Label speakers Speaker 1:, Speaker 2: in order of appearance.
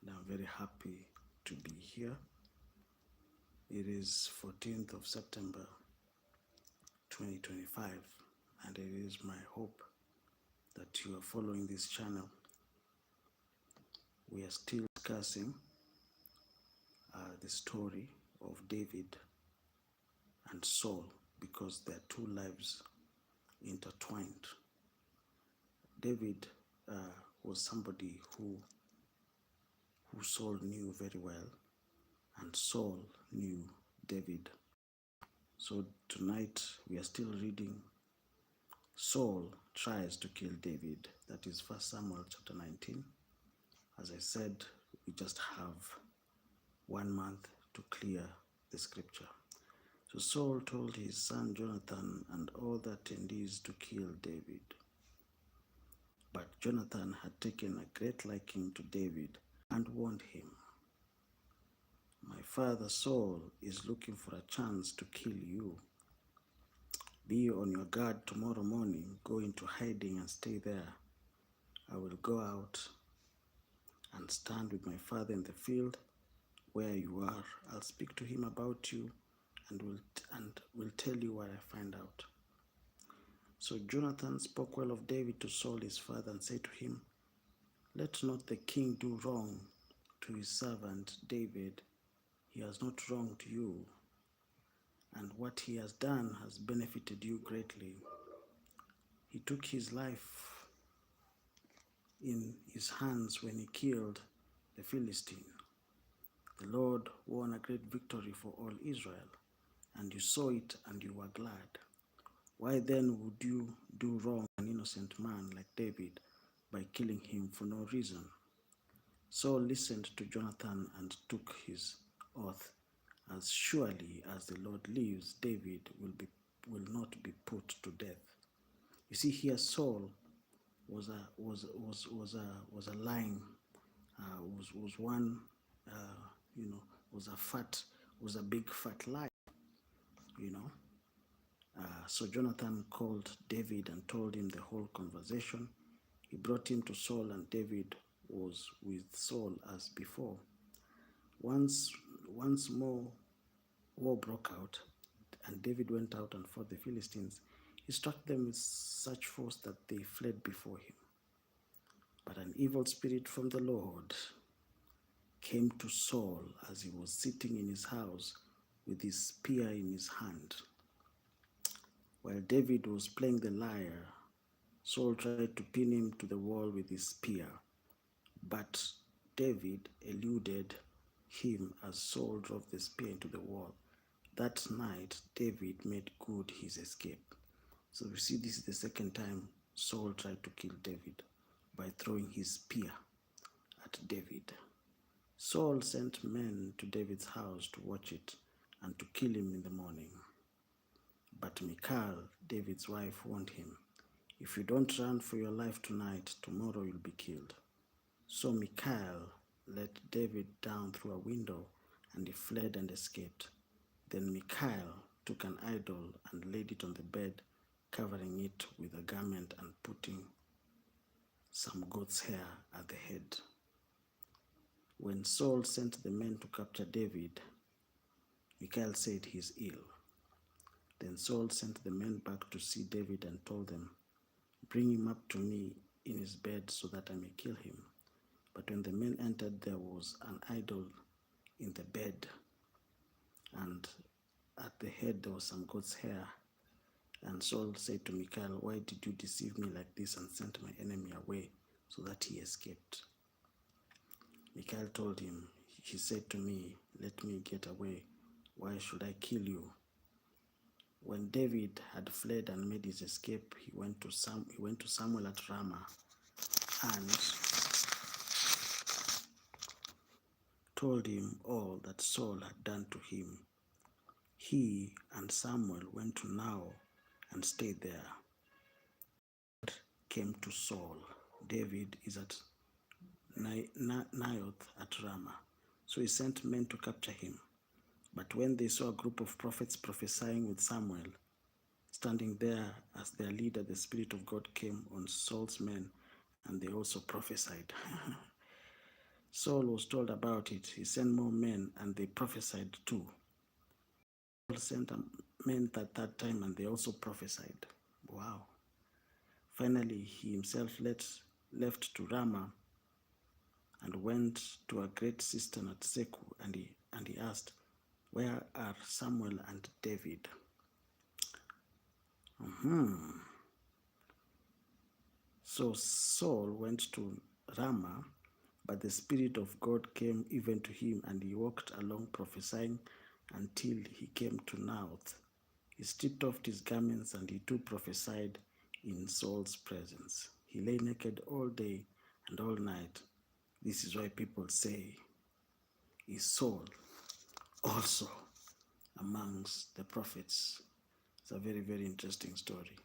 Speaker 1: and I'm very happy to be here. It is 14th of September 2025, and it is my hope that you are following this channel. We are still discussing the story of David and Saul because their two lives intertwined. David was somebody who Saul knew very well, and Saul knew David. So tonight we are still reading. Saul tries to kill David. That is 1 Samuel chapter 19. As I said, we just have 1 month to clear the scripture. So Saul told his son Jonathan and all the attendees to kill David. But Jonathan had taken a great liking to David and warned him, "My father Saul is looking for a chance to kill you. Be on your guard tomorrow morning. Go into hiding and stay there. I will go out and stand with my father in the field where you are. I'll speak to him about you and will tell you what I find out." So Jonathan spoke well of David to Saul his father and said to him, "Let not the king do wrong to his servant David. He has not wronged you, and what he has done has benefited you greatly. He took his life in his hands when he killed the Philistine. The Lord won a great victory for all Israel, and you saw it and you were glad. Why then would you do wrong to an innocent man like David by killing him for no reason?" Saul listened to Jonathan and took his oath, "As surely as the Lord lives, David will not be put to death." You see, here Saul was a lying, was one, was a big fat lie, you know. So Jonathan called David and told him the whole conversation. He brought him to Saul, and David was with Saul as before. Once more war broke out, and David went out and fought the Philistines. He struck them with such force that they fled before him. But an evil spirit from the Lord came to Saul as he was sitting in his house with his spear in his hand. While David was playing the lyre, Saul tried to pin him to the wall with his spear, but David eluded him as Saul drove the spear into the wall. That night, David made good his escape. So we see this is the second time Saul tried to kill David by throwing his spear at David. Saul sent men to David's house to watch it and to kill him in the morning. But Michal, David's wife, warned him, "If you don't run for your life tonight, tomorrow you'll be killed." So Michal let David down through a window, and he fled and escaped. Then Michal took an idol and laid it on the bed, covering it with a garment and putting some goat's hair at the head. When Saul sent the men to capture David, Michal said, "He's ill." Then Saul sent the men back to see David and told them, "Bring him up to me in his bed so that I may kill him." But when the men entered, there was an idol in the bed, and at the head there was some goat's hair. And Saul said to Michal, "Why did you deceive me like this and sent my enemy away so that he escaped?" Michal told him, "He said to me, 'Let me get away. Why should I kill you?'" When David had fled and made his escape, he went to Samuel at Ramah and told him all that Saul had done to him. He and Samuel went to Now and stayed there. Came to Saul. David is at Naioth at Ramah. So he sent men to capture him. But when they saw a group of prophets prophesying with Samuel standing there as their leader, the Spirit of God came on Saul's men, and they also prophesied. Saul was told about it. He sent more men and they prophesied too. Saul sent men that time and they also prophesied. Wow. Finally, he himself left to Ramah and went to a great cistern at Seku, and he asked, "Where are Samuel and David?" So Saul went to Ramah, but the Spirit of God came even to him, and he walked along prophesying until he came to Nauth. He stripped off his garments, and he too prophesied in Saul's presence. He lay naked all day and all night. This is why people say, is Saul also amongst the prophets? It's a very, very interesting story.